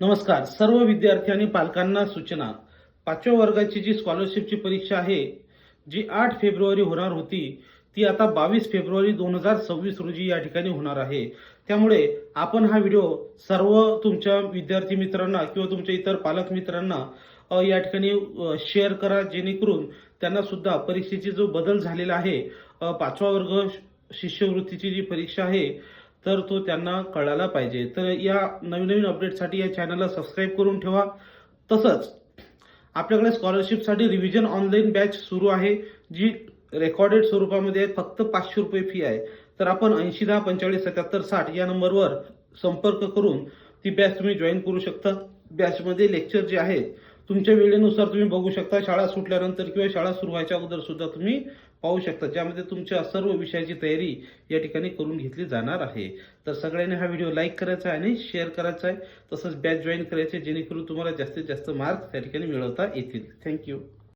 नमस्कार. सर्व विद्यार्थी आणि पालकांना सूचना. 5व्या वर्गाची जी स्कॉलरशिपची परीक्षा आहे, जी 8 फेब्रुवारी होणार होती, ती आता 22 फेब्रुवारी 2026 रोजी या ठिकाणी होणार आहे. त्यामुळे आपण हा व्हिडिओ सर्व तुमच्या विद्यार्थी मित्रांना किंवा तुमच्या इतर पालक मित्रांना या ठिकाणी शेअर करा, जेणेकरून त्यांना सुद्धा परीक्षेची जो बदल झालेला आहे, 5वा वर्ग शिष्यवृत्तीची जी परीक्षा आहे, तर तो त्यांना कळायला पाहिजे. तर या नवीन नवीन अपडेटसाठी या चॅनलला सबस्क्राईब करून ठेवा. तसंच आपल्याकडे स्कॉलरशिपसाठी रिव्हिजन ऑनलाईन बॅच सुरू आहे, जी रेकॉर्डेड स्वरूपामध्ये आहे. फक्त 500 रुपये फी आहे. तर आपण 8010457760 या नंबरवर संपर्क करून ती बॅच तुम्ही जॉईन करू शकता. बॅचमध्ये लेक्चर जे आहेत तुमच्या वेळेनुसार तुम्ही बघू शकता. शाळा सुटल्यानंतर किंवा शाळा सुरू व्हायच्या अगोदर सुद्धा तुम्ही पाहू शकता, ज्यामध्ये तुमच्या सर्व विषयाची तयारी या ठिकाणी करून घेतली जाणार आहे. तर सगळ्यांनी हा व्हिडिओ लाईक करायचा आहे आणि शेअर करायचा आहे. तसंच बॅच जॉईन करायचे, जेणेकरून तुम्हाला जास्तीत जास्त मार्क्स त्या ठिकाणी मिळवता येतील. थँक्यू.